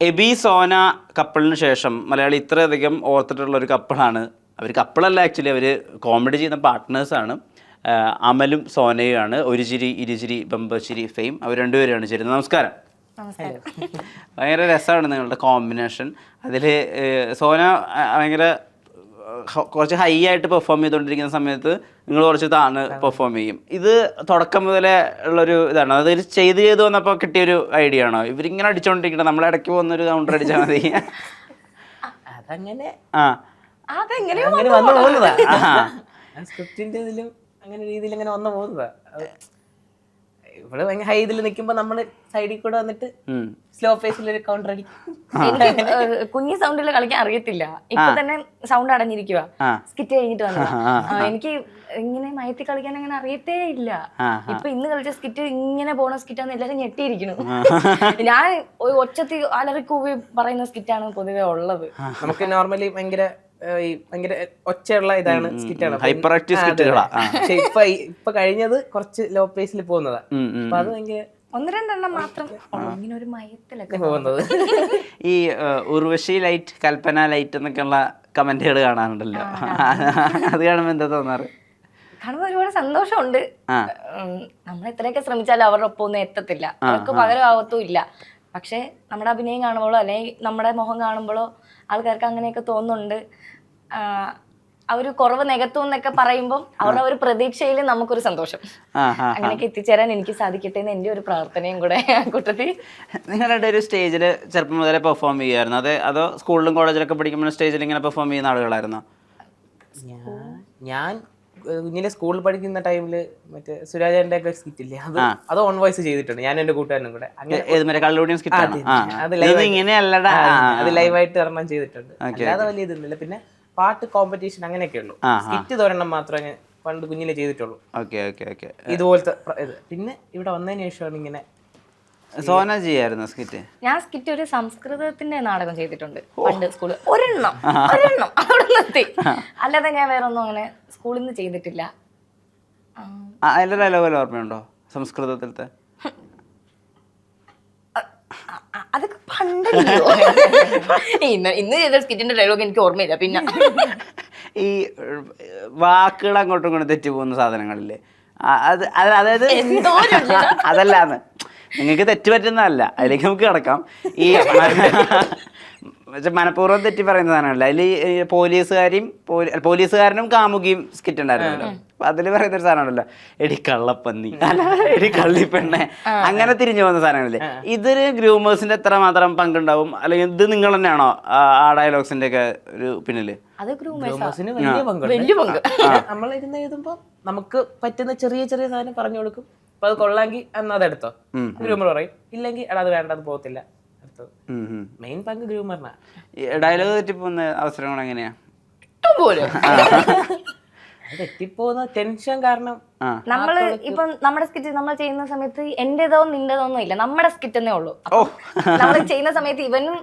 AB Sona കപ്പിളിന് ശേഷം മലയാളി ഇത്രയധികം ഓർത്തിട്ടുള്ള ഒരു കപ്പിളാണ്. അവർ കപ്പിളല്ല, ആക്ച്വലി അവർ കോമഡി ചെയ്യുന്ന പാർട്ട്നേഴ്സാണ്. അമലും സോനയുമാണ്. ഒരു ചിരി ഇരുചിരി ബമ്പച്ചിരി ഫെയിം അവർ രണ്ടുപേരാണ് ചേരുന്നത്. നമസ്കാരം. ഭയങ്കര രസമാണ് നിങ്ങളുടെ കോമ്പിനേഷൻ. അതിൽ സോന ഭയങ്കര കുറച്ച് ഹൈ ആയിട്ട് പെർഫോം ചെയ്തുകൊണ്ടിരിക്കുന്ന സമയത്ത് നിങ്ങൾ കുറച്ച് താന്ന് പെർഫോം ചെയ്യും. ഇത് തുടക്കം മുതലേ ഉള്ളൊരു ഇതാണ്. അത് ചെയ്ത് വന്നപ്പോൾ കിട്ടിയൊരു ഐഡിയ ആണോ? ഇവരിങ്ങനെ അടിച്ചോണ്ടിരിക്കണം, നമ്മൾ ഇടയ്ക്ക് പോകുന്നൊരു കൗണ്ടർ അടിച്ചാൽ മതി? അതങ്ങനെ സ്ക്രിപ്റ്റിന്റെ ഇതിലും അങ്ങനെ രീതിയിൽ അങ്ങനെ വന്നു പോകുന്നതാ. ഇവിടെ ഭയങ്കര ഹൈ ഇതിൽ നിൽക്കുമ്പോ നമ്മള് സൈഡിൽ കൂടെ വന്നിട്ട് സ്ലോ പേസിൽ ഒരു കൗണ്ടർ അടിക്കും. കുഞ്ഞി സൗണ്ടിൽ കളിക്കാൻ അറിയത്തില്ല. ഇപ്പൊ തന്നെ സൗണ്ട് അടഞ്ഞിരിക്കുക. സ്കിറ്റ് കഴിഞ്ഞിട്ട് വന്നതാ. എനിക്ക് ഇങ്ങനെ മയത്തി കളിക്കാൻ അങ്ങനെ അറിയത്തേ ഇല്ല. ഇപ്പൊ ഇന്ന് കളിച്ച സ്കിറ്റ് ഇങ്ങനെ പോണ സ്കിറ്റാന്ന് എല്ലാരും ഞെട്ടിയിരിക്കുന്നു. ഞാൻ ഒച്ചത്തി അലറി കൂവി പറയുന്ന സ്കിറ്റാണ് പൊതുവെ ഉള്ളത്. നമുക്ക് നോർമലി ഭയങ്കര ഒച്ചയുള്ള ഇതാണ് സ്കിറ്റാണ്. പക്ഷെ ഇപ്പൊ കഴിഞ്ഞത് കുറച്ച് ലോ പേസിൽ പോകുന്നതാ. അപ്പൊ അത് ഭയങ്കര ഒന്ന് രണ്ടെണ്ണം മാത്രം ഇങ്ങനെ ഒരു മയത്തിലൊക്കെ പോകുന്നത്. ഈ ഉർവശി ലൈറ്റ്, കൽപ്പന ലൈറ്റ് എന്നൊക്കെയുള്ള കമന്റുകൾ കാണാറുണ്ടല്ലോ, അത് കാണുമ്പോ എന്താ തോന്നാറ്? കാണുമ്പോൾ ഒരുപാട് സന്തോഷമുണ്ട്. നമ്മൾ എത്രയൊക്കെ ശ്രമിച്ചാലും അവരുടെ ഒപ്പം ഒന്നും എത്തത്തില്ല, അവർക്ക് പകരമാവത്തും ഇല്ല. പക്ഷെ നമ്മുടെ അഭിനയം കാണുമ്പോഴോ അല്ലെങ്കിൽ നമ്മുടെ മുഖം കാണുമ്പോഴോ ആൾക്കാർക്ക് അങ്ങനെയൊക്കെ തോന്നുന്നുണ്ട്. അവര് കുറവ് നികത്തും എന്നൊക്കെ പറയുമ്പോൾ അവരുടെ ഒരു പ്രതീക്ഷയിൽ നമുക്കൊരു സന്തോഷം. അങ്ങനെയൊക്കെ എത്തിച്ചേരാൻ എനിക്ക് സാധിക്കട്ടെ എന്ന് എൻ്റെ ഒരു പ്രാർത്ഥനയും കൂടെ കൂട്ടത്തിൽ. നിങ്ങളുടെ ഒരു സ്റ്റേജിൽ ചെറുപ്പം മുതലേ പെർഫോം ചെയ്യുമായിരുന്നു? അതോ സ്കൂളിലും കോളേജിലൊക്കെ പഠിക്കുമ്പോൾ സ്റ്റേജിൽ ഇങ്ങനെ പെർഫോം ചെയ്യുന്ന ആളുകളായിരുന്നോ? ഞാൻ കുഞ്ഞിലെ സ്കൂളിൽ പഠിക്കുന്ന ടൈമില് മറ്റേ സുരാജന്റെ ഒക്കെ സ്കിറ്റ് ഇല്ലേ, അത് ഓൺ വോയിസ് ചെയ്തിട്ടുണ്ട് ഞാൻ എന്റെ കൂട്ടുകാരനും കൂടെ. അത് ലൈവായിട്ട് ഒരെണ്ണം ചെയ്തിട്ടുണ്ട്. അല്ലാതെ വലിയ ഇതൊന്നുമില്ല. പിന്നെ പാട്ട് കോമ്പറ്റീഷൻ അങ്ങനെയൊക്കെ ഉള്ളു. സ്കിറ്റ് തോരണം മാത്രമേ പണ്ട് കുഞ്ഞിലെ ചെയ്തിട്ടുള്ളൂ. ഇതുപോലത്തെ ഇത്. പിന്നെ ഇവിടെ വന്നതിന് ശേഷമാണ് ഇങ്ങനെ. സോന ചെയ്യായിരുന്നു സ്കിറ്റ്? ഞാൻ സ്കിറ്റ് ഒരു സംസ്കൃതത്തിന്റെ നാടകം ചെയ്തിട്ടുണ്ട് പണ്ട് സ്കൂളിൽ. ഒരെണ്ണം അവിടെ നിർത്തി. അല്ലാതെ ഞാൻ വേറെ ഒന്നും അങ്ങനെ സ്കൂളിൽ നിന്ന് ചെയ്തിട്ടില്ല. അതിന്റെ ഡയലോഗ് ഓർമ്മയുണ്ടോ സംസ്കൃതത്തിലത്തെ? അതൊക്കെ പണ്ടല്ലോ. ഇന്ന് ചെയ്ത സ്കിറ്റിന്റെ ഡയലോഗ് എനിക്ക് ഓർമ്മയില്ല. പിന്നെ ഈ വാക്കുകൾ അങ്ങോട്ടും ഇങ്ങോട്ടും തെറ്റി പോകുന്ന സാധനങ്ങളില്ലേ, അതായത് അതല്ലാന്ന് നിങ്ങൾക്ക് തെറ്റ് പറ്റുന്നതല്ല, അതിലേക്ക് നമുക്ക് കിടക്കാം. ഈ മനഃപൂർവ്വം തെറ്റി പറയുന്ന സാധനമല്ല. അതിൽ പോലീസുകാരനും കാമുകിയും സ്കിറ്റ് ഉണ്ടായിരുന്നല്ലോ. അപ്പൊ അതില് പറയുന്ന ഒരു സാധനമാണല്ലോ, എടി കള്ളപ്പന്നി, എടി കള്ളിപ്പെണ്ണെ, അങ്ങനെ തിരിഞ്ഞു പോകുന്ന സാധനങ്ങളല്ലേ. ഇതൊരു ഗ്രൂമേഴ്സിന്റെ എത്ര മാത്രം പങ്കുണ്ടാവും? അല്ലെങ്കിൽ ഇത് നിങ്ങൾ തന്നെയാണോ ആ ഡയലോഗ്സിന്റെ ഒക്കെ ഒരു പിന്നില്? ഗ്രൂമേഴ്സിന് വലിയ പങ്ക്. നമ്മളിരുന്ന് എഴുതുമ്പോ നമുക്ക് പറ്റുന്ന ചെറിയ ചെറിയ സാധനം പറഞ്ഞു കൊടുക്കും. അപ്പൊ അത് കൊള്ളാമെങ്കിൽ എന്നാ അതെടുത്തോ, ഗ്രൂമർ പറയും. ഇല്ലെങ്കിൽ എടാ അത് വേണ്ട, അത് പോകത്തില്ല, അടുത്തത്. മെയിൻ പങ്ക് ഗ്രൂമറിനാ. ഡയലോഗ് തെറ്റിപ്പോകുന്ന അവസരങ്ങൾ എങ്ങനെയാ? തെറ്റിപ്പോകുന്ന ടെൻഷൻ കാരണം. നമ്മള് ഇപ്പൊ നമ്മുടെ സ്കിറ്റ് നമ്മൾ ചെയ്യുന്ന സമയത്ത് എന്റേതോ നിന്റേതോന്നും ഇല്ല, നമ്മുടെ സ്കിറ്റ് എന്നേ ഉള്ളൂ. നമ്മൾ ചെയ്യുന്ന സമയത്ത് ഇവനും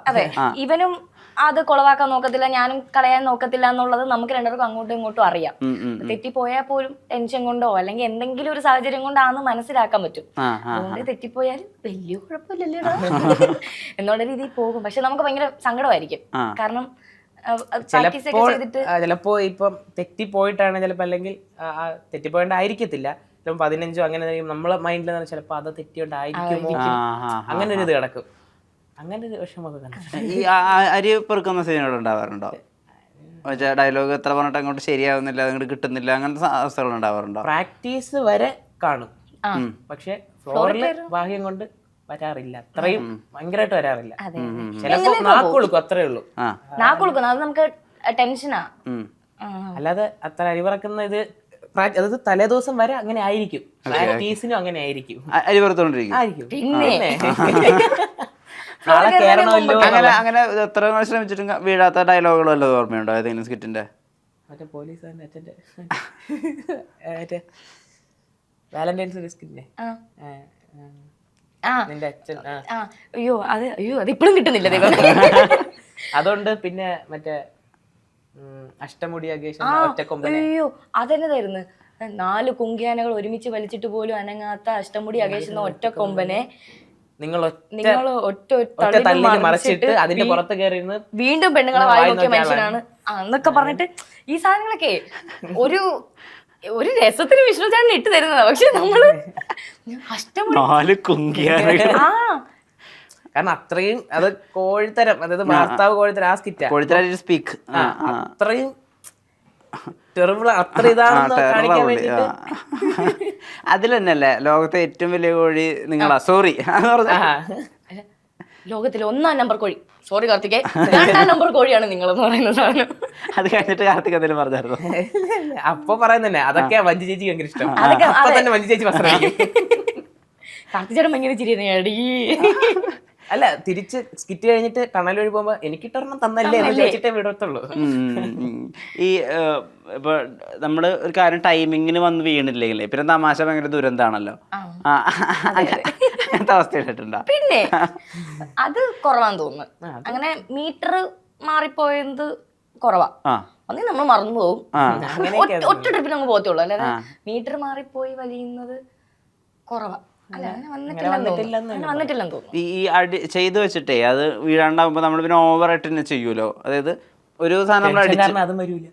അതെ, ഇവനും അത് കൊളവാക്കാൻ നോക്കത്തില്ല, ഞാനും കളയാൻ നോക്കത്തില്ല എന്നുള്ളത് നമുക്ക് രണ്ടുപേർക്കും അങ്ങോട്ടും ഇങ്ങോട്ടും അറിയാം. തെറ്റിപ്പോയാൽ പോലും ടെൻഷൻ കൊണ്ടോ അല്ലെങ്കിൽ എന്തെങ്കിലും ഒരു സാഹചര്യം കൊണ്ടാണെന്ന് മനസ്സിലാക്കാൻ പറ്റും. അതുകൊണ്ട് തെറ്റിപ്പോയാലും വലിയ കുഴപ്പമില്ലല്ലോ എന്നുള്ള രീതിയിൽ പോകും. പക്ഷെ നമുക്ക് ഭയങ്കര സങ്കടമായിരിക്കും. കാരണം ചിലപ്പോ ഇപ്പം തെറ്റിപ്പോയിട്ടാണ് ചിലപ്പോ, അല്ലെങ്കിൽ തെറ്റിപ്പോയിട്ടായിരിക്കത്തില്ല, ചിലപ്പോ 15 അങ്ങനെ നമ്മളെ മൈൻഡിൽ ചിലപ്പോ അത് തെറ്റിയോണ്ടായിരിക്കുമോ, അങ്ങനെ ഒരു ഇത് കിടക്കും. അങ്ങനെ ഒരു വിഷമൊക്കെ കണ്ടിട്ടുണ്ട്. ഈ അരി പെറുക്കുന്ന സീനുകൾ ഉണ്ടാവാറുണ്ടോ? ഡയലോഗ് എത്ര പറഞ്ഞിട്ട് അങ്ങോട്ട് ശരിയാവുന്നില്ല, അങ്ങോട്ട് കിട്ടുന്നില്ല, അങ്ങനത്തെ അവസ്ഥകൾ ഉണ്ടാവാറുണ്ടോ? പ്രാക്ടീസ് വരെ കാണും, പക്ഷെ ഫ്ലോറില് ബാഹ്യം കൊണ്ട് വരാറില്ല, അത്രയും ഭയങ്കരമായിട്ട് വരാറില്ല. ചിലപ്പോ നാക്ക് കൊടുക്കും, അത്രേ ഉള്ളൂ. നാക്ക് കൊടുക്കുന്നു, അത് നമുക്ക് ടെൻഷനാ. അല്ലാതെ അത്ര അരിവറക്കുന്ന ഇത് അതായത് തലേദിവസം വരെ അങ്ങനെ ആയിരിക്കും, പ്രാക്ടീസിനും അങ്ങനെ ആയിരിക്കും. അരി പുറത്തോണ്ടിരിക്കും. അങ്ങനെ എത്ര ശ്രമിച്ചിട്ടും വീഴാത്ത ഡയലോഗുകൾ വല്ലതും ഓർമ്മയുണ്ടോ ഏതെങ്കിലും സ്കിറ്റിന്റെ? മറ്റേ പോലീസുകാരൻ്റെ അച്ഛൻ്റെ മറ്റേ വാലന്റൈൻസ് സ്കിറ്റിന്റെ നിന്റെ അച്ഛൻ. അയ്യോ അത് ഇപ്പോഴും കിട്ടുന്നില്ല. അതുകൊണ്ട് പിന്നെ മറ്റേ അഷ്ടമുടി അഗേഷൻ ഒറ്റക്കൊമ്പനെ. അയ്യോ അതെന്നതായിരുന്നു, 4 കുങ്കിയാനകൾ ഒരുമിച്ച് വലിച്ചിട്ട് പോലും അനങ്ങാത്ത അഷ്ടമുടി അഗേഷൻ ഒറ്റക്കൊമ്പനെ നിങ്ങൾ ഒറ്റ ഒറ്റ തള്ളിൽ മറിച്ചിട്ട് അതിന്റെ പുറത്ത് കയറി ഇരുന്ന് വീണ്ടും പെണ്ണുങ്ങളെ വായി നോക്കിയ മനുഷ്യനാണ് എന്നൊക്കെ പറഞ്ഞിട്ട് ഈ സാധനങ്ങളൊക്കെ ഒരു രസത്തിന് വിഷ്ണു ചേട്ടൻ ഇട്ട് തരുന്നതാ. പക്ഷെ നമ്മള് ആ കാരണം അത്രയും അത് കോഴിത്തരം, അതായത് ഭർത്താവ് കോഴിത്തരം, ആ സ്കിറ്റ് സ്പീക്ക് അത്രയും ടെറിബിൾ, അത്ര ഇതാണെന്ന് കാണിക്കാൻ വേണ്ടിട്ട്. അതിൽ തന്നെയല്ലേ ലോകത്തെ ഏറ്റവും വലിയ കോഴി നിങ്ങളാ, സോറി ലോകത്തിലെ 1-ാം നമ്പർ കോഴി, സോറി കാർത്തികേ, 2-ാം നമ്പർ കോഴിയാണ് നിങ്ങളെന്ന് പറയുന്ന സാധനം. അത് കഴിഞ്ഞിട്ട് കാർത്തിക് എന്തെങ്കിലും പറഞ്ഞായിരുന്നു? അപ്പൊ പറയുന്നതന്നെ അതൊക്കെയാ വഞ്ചി ചേച്ചി ഭയങ്കര ഇഷ്ടം. അപ്പൊ തന്നെ വഞ്ചി ചേച്ചി വസ്ത്രം കാർത്തിക് ചേട്ടൻ ഭയങ്കര ചിരിയാണ്. അല്ല, തിരിച്ച് സ്കിറ്റ് കഴിഞ്ഞിട്ട് ടണൽ വഴി പോകുമ്പോ എനിക്കിട്ടൊരെണ്ണം തന്നല്ലേ എന്ന് ചോദിച്ചിട്ടേ വിടത്തുള്ളൂ. ഈ ഇപ്പൊ നമ്മള് ഒരു കാര്യം ടൈമിങ്ങിന് വന്ന് വീണില്ലെങ്കിൽ പിന്നെ തമാശ ഭയങ്കര ദുരന്താണല്ലോ. അങ്ങനത്തെ അവസ്ഥ ഇട്ടിട്ടുണ്ടോ? പിന്നെ അത് കുറവാന്ന് തോന്നുന്നു. അങ്ങനെ മീറ്റർ മാറിപ്പോയത് കുറവാ. ഒന്നേ നമ്മൾ മറന്നു പോകും, ഒറ്റ ട്രിപ്പിന് അങ്ങ് പോകത്തുള്ളൂ. അല്ലാതെ മീറ്റർ മാറിപ്പോയി വലിയുന്നത് കുറവാ. ഈ അടി ചെയ്തു വെച്ചിട്ടേ അത് വീഴാണ്ടാവുമ്പോ നമ്മൾ പിന്നെ ഓവർ ആയിട്ട് ചെയ്യൂലോ. അതായത് ഒരു സാധനം അതും വരൂല.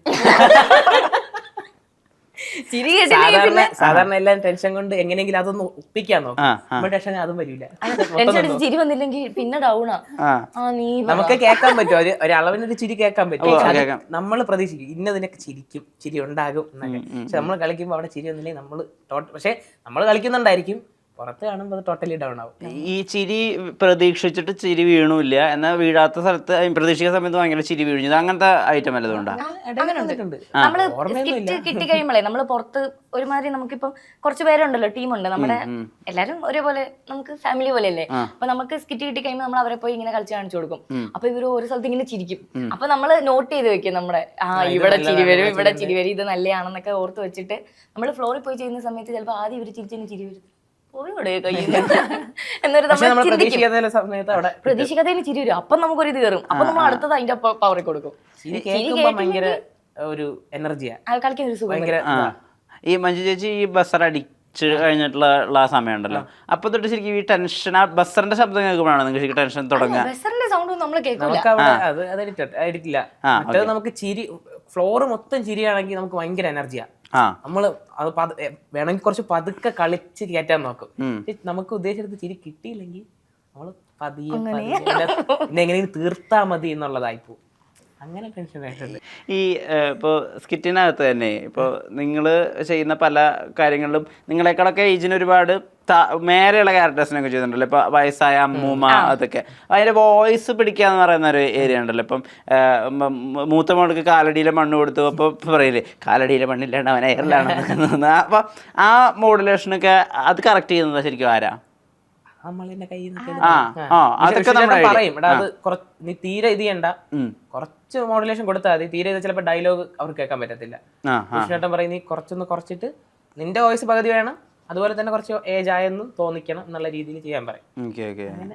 സാധാരണ എല്ലാം ടെൻഷൻ കൊണ്ട് എങ്ങനെയെങ്കിലും അതൊന്ന് ഒപ്പിക്കാൻ നോക്കും. ടെൻഷൻ അതും വരില്ല. ചിരി വന്നില്ലെങ്കിൽ പിന്നെ ഡൗണാ. നമുക്ക് കേൾക്കാൻ പറ്റും, ഒരു അളവിനൊരു ചിരി കേൾക്കാൻ പറ്റും. നമ്മൾ പ്രതീക്ഷിക്കും ഇന്നതിനൊക്കെ ചിരിക്കും, ചിരി ഉണ്ടാകും എന്നൊക്കെ. പക്ഷെ നമ്മൾ കളിക്കുമ്പോൾ അവിടെ ചിരി വന്നില്ലെങ്കിൽ നമ്മള് പക്ഷെ നമ്മൾ കളിക്കുന്നുണ്ടായിരിക്കും, പുറത്ത് കാണുമ്പോൾ ടോട്ടലി ഡൗൺ ആവും. ഈ ചിരി പ്രതീക്ഷിച്ചിട്ട് ചിരി വീണില്ല, എന്നാൽ വീഴാത്ത സ്ഥലത്ത് പ്രതീക്ഷിക്കുന്ന സമയത്ത് ഭയങ്കര ചിരി വീഴുന്നത്, അങ്ങനത്തെ ഐറ്റം വല്ലതും ഉണ്ടോ? നമ്മള് സ്കിറ്റ് കിട്ടി കഴിയുമ്പോഴേ നമ്മള് പുറത്ത് ഒരുമാതിരി നമുക്കിപ്പം കുറച്ച് പേരുണ്ടല്ലോ, ടീമുണ്ട് നമ്മുടെ, എല്ലാരും ഒരേപോലെ നമുക്ക് ഫാമിലി പോലെ അല്ലേ. അപ്പൊ നമുക്ക് സ്കിറ്റ് കിട്ടി കഴിയുമ്പോൾ നമ്മൾ അവരെ പോയി ഇങ്ങനെ കളിച്ച് കാണിച്ചു കൊടുക്കും. അപ്പൊ ഇവര് ഓരോ സ്ഥലത്ത് ഇങ്ങനെ ചിരിക്കും. അപ്പൊ നമ്മള് നോട്ട് ചെയ്ത് വെക്കും നമ്മുടെ ഇവിടെ ചിരി വരും, ഇവിടെ ചിരി വരും, ഇത് നല്ലതാണെന്നൊക്കെ ഓർത്ത് വെച്ചിട്ട് നമ്മൾ ഫ്ലോറിൽ പോയി ചെയ്യുന്ന സമയത്ത് ചിലപ്പോൾ ആദ്യം ഇവര് ചിരിച്ചതിന് ചിരി വരും, പ്രതീക്ഷിക്കാത്തതിന് ചിരി വരും. അപ്പൊ നമുക്കൊരു ഇത് കയറും. അപ്പൊ നമ്മൾ അടുത്തത് അതിന്റെ പവറിൽ കൊടുക്കും. ഭയങ്കര ഒരു എനർജിയാ കളിക്കാൻ ഒരു സുഖം. ഈ മഞ്ജു ചേച്ചി ഈ ബസർ അടിച്ച് കഴിഞ്ഞിട്ടുള്ള ആ സമയം ഉണ്ടല്ലോ, അപ്പൊ തൊട്ട് ശരിക്കും ഈ ടെൻഷൻ, ആ ബസറിന്റെ ശബ്ദം കേൾക്കുമ്പോഴാണ് നിങ്ങൾക്ക് ടെൻഷൻ തുടങ്ങുക? ബസറിന്റെ സൗണ്ട് നമ്മൾ കേൾക്കില്ല. മറ്റേത് നമുക്ക് ചിരി, ഫ്ലോറ് മൊത്തം ചിരിയാണെങ്കിൽ നമുക്ക് ഭയങ്കര എനർജിയാ. നമ്മള് അത് വേണമെങ്കിൽ കുറച്ച് പതുക്കെ കളിച്ച് കയറ്റാൻ നോക്കും. നമുക്ക് ഉദ്ദേശിച്ചത് ചിരി കിട്ടിയില്ലെങ്കിൽ നമ്മള് പതിയെ പിന്നെ എങ്ങനെയും തീർത്താ മതി എന്നുള്ളതായിപ്പോ അങ്ങനെ ടെൻഷൻ ആയിട്ടുണ്ട്. ഈ ഇപ്പോൾ സ്കിറ്റിനകത്ത് തന്നെ ഇപ്പോൾ നിങ്ങൾ ചെയ്യുന്ന പല കാര്യങ്ങളിലും നിങ്ങളെക്കാളൊക്കെ ഏജിന് ഒരുപാട് മേലെയുള്ള ക്യാരക്ടേഴ്സിനൊക്കെ ചെയ്തിട്ടുണ്ടല്ലോ. ഇപ്പോൾ വയസ്സായ അമ്മൂമ്മ, അതൊക്കെ അതിൻ്റെ വോയിസ് പിടിക്കാന്ന് പറയുന്ന ഒരു ഏരിയ ഉണ്ടല്ലോ. ഇപ്പം മൂത്ത മോൾക്ക് കാലടിയിലെ മണ്ണ് കൊടുത്തു, അപ്പോൾ പറയില്ലേ കാലടിയിലെ മണ്ണില്ലാണ്ട് അവൻ എയറിലാണ്. അപ്പോൾ ആ മോഡുലേഷനൊക്കെ അത് കറക്റ്റ് ചെയ്യുന്നത് ശരിക്കും ആരാ? പറയും അത് നീ തീരെ ഇത് ചെയ്യണ്ട, കുറച്ച് മോഡുലേഷൻ കൊടുത്താൽ മതി. തീരെ ചിലപ്പോൾ ഡയലോഗ് അവർക്ക് കേൾക്കാൻ പറ്റത്തില്ല. കൃഷ്ണേട്ടൻ പറയും നീ കുറച്ചിട്ട് നിന്റെ വോയിസ് പകുതി വേണം, അതുപോലെ തന്നെ കുറച്ച് ഏജ് ആയെന്നും തോന്നിക്കണം എന്നുള്ള രീതിയിൽ ചെയ്യാൻ പറയും.